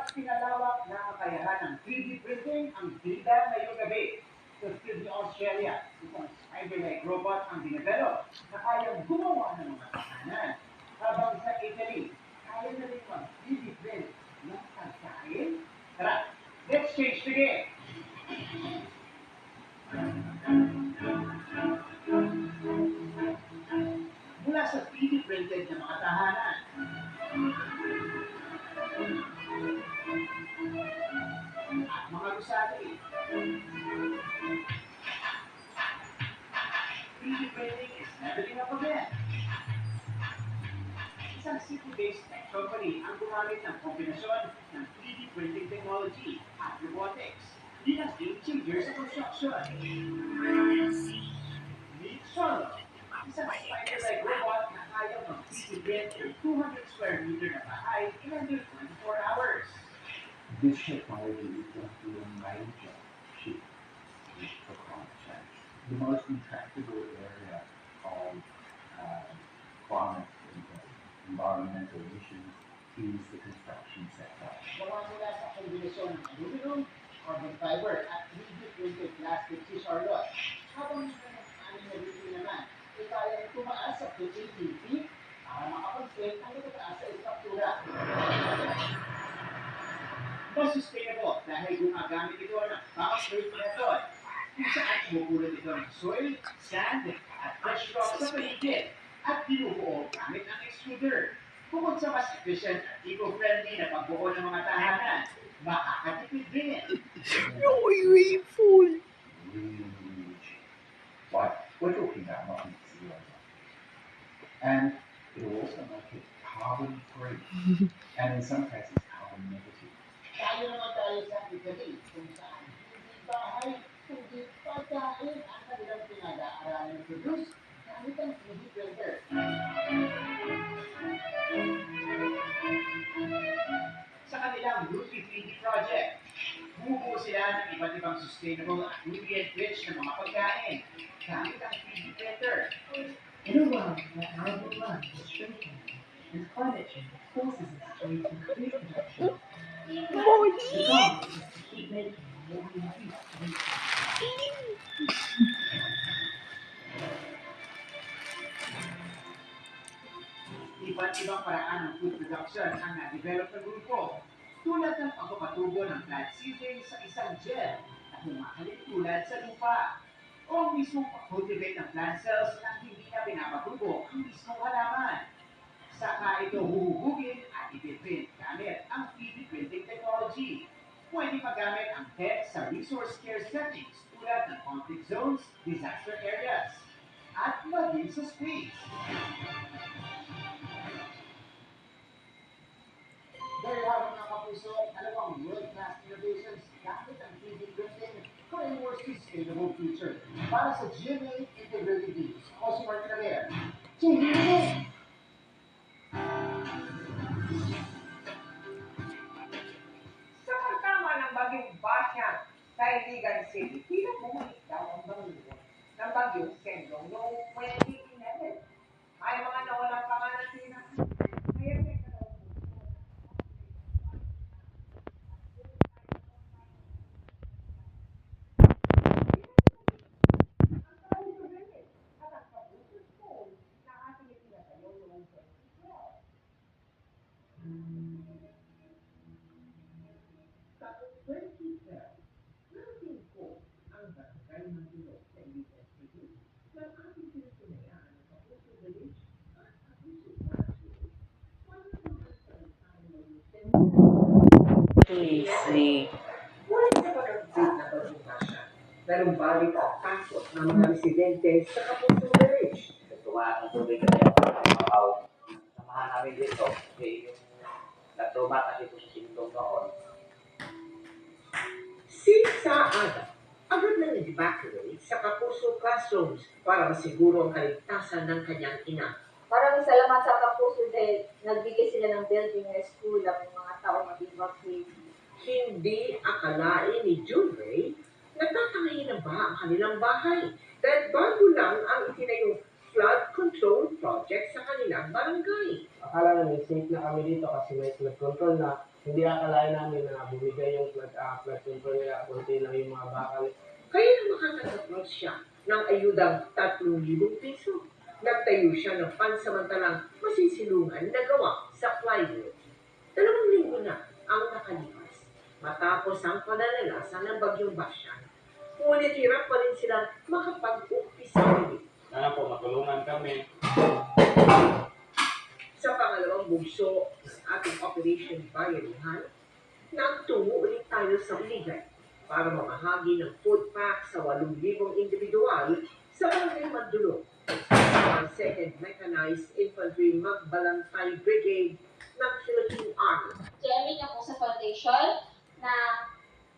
mas pinalawak na kakayahan ng 3D printing ang bida ngayong gabi. Sa Sydney, Australia, isang spider-like robot ang dinevelop na kayang gumawa ng mga tahanan. Habang sa Italy, kaya na rin mag-3D print ng pagkain. Tara, let's change the game! Mula sa 3D printed na mga tahanan, at mga gusali, 3D printing is never enough again. Isang city-based tech company ang gumamit ng kombinasyon ng 3D printing technology at robotics bilang game changer sa construction. Meet Solo, isang spider-like robot na kayang mag-3D print ng 200 square meter na bahay in under 24 hours. This technology is going to be a major shift for climate change. The most intractable area of climate and environmental issues is the construction sector. Gawa mula sa kombinasyon ng aluminum, carbon fiber at 3D printed plastic si Charlotte. Habang aning na dito naman, ay kaya tumaas sa 18 feet para makapag-print ang natataas sa istruktura. Mas sustainable dahil gumagamit ito ng bounce-rate method kung saan bubulot ito ng soil, sand, at fresh rock sa paligid at binubuo gamit ang extruder. Bukod sa mas efficient at eco-friendly na pagbuo ng mga tahanan, makakatipid din. Really cheap. Like, we're talking about nothing zero. And it'll also make it carbon free. And in some cases, carbon negative. Tayo naman tayo sa Italy, kung saan hindi bahay, kundi pagkain ang kanilang pinag-aaralan ng produce gamit ang 3D printer. Sa kanilang Nutri 3D project, bumubuo sila ng iba't ibang sustainable at nutrient-rich na mga pagkain gamit ang 3D printer. In a world where arable land is shrinking and climate change forces us to increase production, the goal is to keep making more we use to make Iba't ibang paraan ng food production ang na-develop ng grupo, tulad ng pagpapatubo ng plant seedling sa isang gel na humahalik tulad sa lupa, o ang mismong pag-cultivate ng plant cells na hindi na pinapatubo ang mismong halaman. Saka ito huhugugin at ipiprint gamit ang 3D printing technology. Pwede magamit ang tech sa resource care settings tulad ng conflict zones, disaster areas, at maging sa space. There you have it mga kapuso, dalawang world-class innovations gamit ang 3D printing for a more sustainable future. Para sa GMA Integrated News, ako si Martin Naver. Cheers! Sa pagtama ng bagyong Bastian sa Iligan City, tila bumalik daw ang bangungot ng bagyong Sendong noong 2011. May mga nawalang panganasinan. Kaya may Easy. Wala sa pag-update na bagyong Bastian. Nalumbalik ang pasok ng mga residente sa Kapuso Village. Tumaas ang tubig kasi ang samahan namin dito. Kasi yung nagtumat kasi po sa sintong noon. Si Saada, agad na nag-evacuate sa Kapuso classrooms para masiguro ang kaligtasan ng kanyang ina. Maraming salamat sa Kapuso dahil nagbigay sila ng building na school ang mga tao mag-evacuate. Hindi akalain ni Junrey na tatangayin na ba ang kanilang bahay dahil bago lang ang itinayong flood control project sa kanilang barangay. Akala namin, safe na kami dito kasi may flood control na. Hindi akalain namin na bumigay yung flood control nila, kunti lang yung mga bakal. Kaya nang makakapag-approach siya ng ayudang 3,000 piso. Nagtayo siya ng pansamantalang masisilungan na gawa sa plywood. 2 linggo na ang nakalipas matapos ang pananalasa ng bagyong Basyan. Ngunit hirap pa rin silang makapag-umpisa ulit. Sana po matulungan kami. Sa pangalawang bugso sa ating Operation Bayanihan, nagtungo ulit tayo sa Uligan para mamahagi ng food pack sa 8,000 individual sa Barangay Mandulong. Ang 2nd Mechanized Infantry Magbalantay Brigade ng Philippine Army. Chairman niya po sa foundation na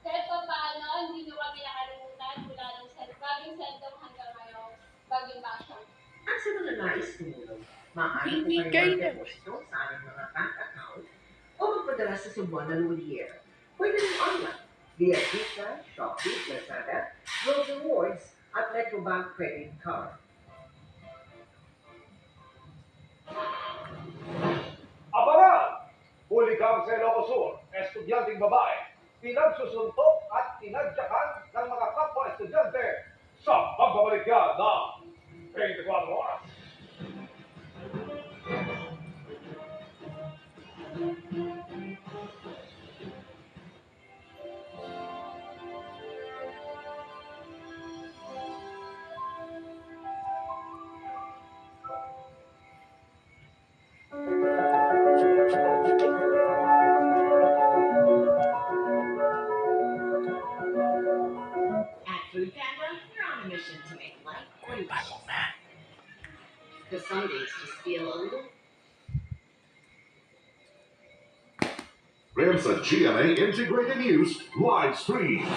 kahit pa paano, hindi nyo kami nakalimutan mula ng bagong sendong hanggang ngayong bagong Basyan. At sa mga nais tumulong, maaari po kayo mag-deposito sa aming mga bank account o magpadala sa Cebuana na Lumiere. Pwede rin online via Visa, Shopee, Lazada, Rose Rewards at Metrobank Credit Card. Abangan! Huligang sa Ilocos Sur, estudyanteng babae, pinagsusuntok at tinadyakan ng mga kapwa estudyante sa pagbabalik yan ng 24 oras. At Food Panda, we're on a mission to make life delicious. Because some days just feel a little. There's a GMA Integrated News live stream.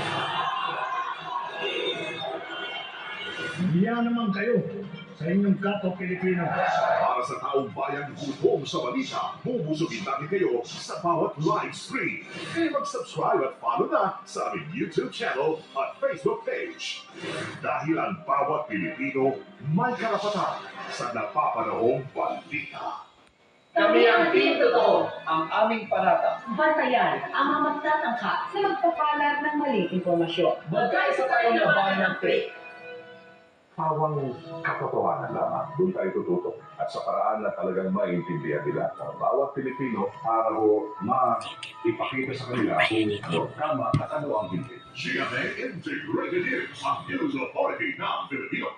Yan naman kayo sa inyong kapwa Pilipino. Para sa taong bayan gutom sa balita, bubusugin natin kayo sa bawat live stream. Kaya mag-subscribe at follow na sa aming YouTube channel at Facebook page. Dahil ang bawat Pilipino may karapatan sa napapanahong balita. Kami ang Team Totoo, ang aming panata. Bantayan ang mga magtatangka na magpapalat ng maling impormasyon. Magkaisa tayong laban ng fake. Pawang katotohanan lamang. Doon tayo tututok. At sa paraan na talagang maintindihan nila ang bawat Pilipino para ho maipakita sa kanila kung ano tama at ano ang hindi. GMA Integrated News, ang news authority ng Pilipino.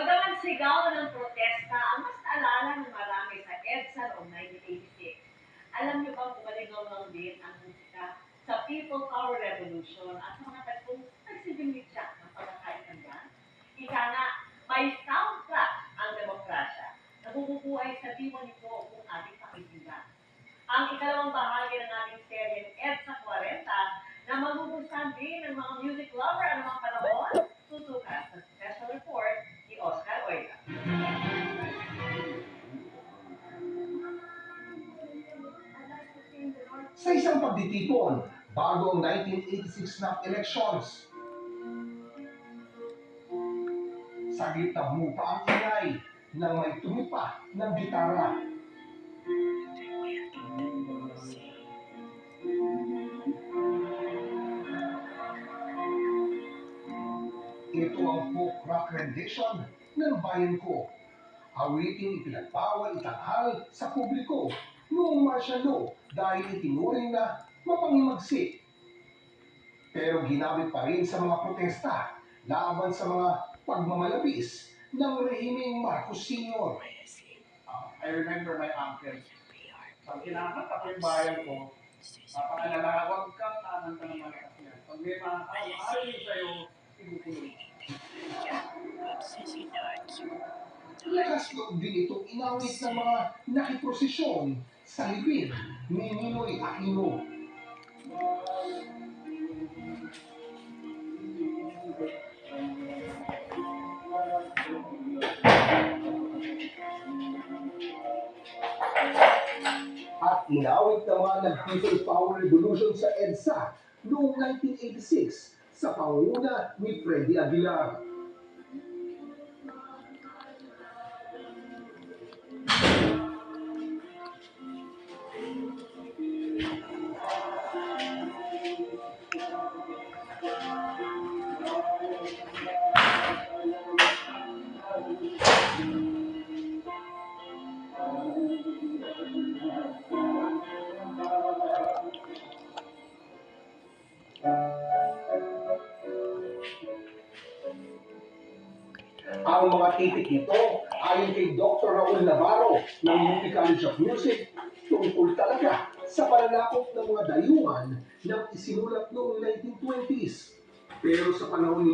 Bagaman sigaw ng protesta ang mas naalala ng marami sa EDSA noong 1986. Alam niyo bang kumaligaw din ang musika sa People Power Revolution at sa mga tagpong nagsilbing mitya ng pagkakainlangan? Ika nga, may soundtrack ang demokrasya na bububuhay sa diwa nito kung ating pakikinggan. Ang ikalawang bahagi ng ating seryeng EDSA 40 na magugustuhan din ng mga music lover at mga panahon, tutukan sa special report ni Oscar Oida. Sa isang pagtitipon, bago ang 1986 na elections, saglit na bumupa ang ingay nang may tumipa ng gitara. Ito ang folk rock rendition ng Bayan Ko. Awiting ipinagbawal itanghal sa publiko noong martial law dahil itinuring na mapangimagsik. Pero ginamit pa rin sa mga protesta laban sa mga pagmamalabis ng rehimeng Marcos Sr. I remember my uncle. Pag kinakanta ko yung bayan ko, papaalala, huwag kang kakanta ng malakas yan. Pag may mga ayaw sa'yo, ibukulong. Lakas loob din itong inawit ng mga nakiprosesyon sa libid ni Ninoy Aquino. At inawit ng mga nag-People Power Revolution sa EDSA noong 1986 sa pangunguna ni Freddy Aguilar. Ang mga titik nito ayon kay Dr. Raul Navarro ng UP College of Music tungkol talaga sa pananakop ng mga dayuhan na isinulat noong 1920s. Pero sa panahon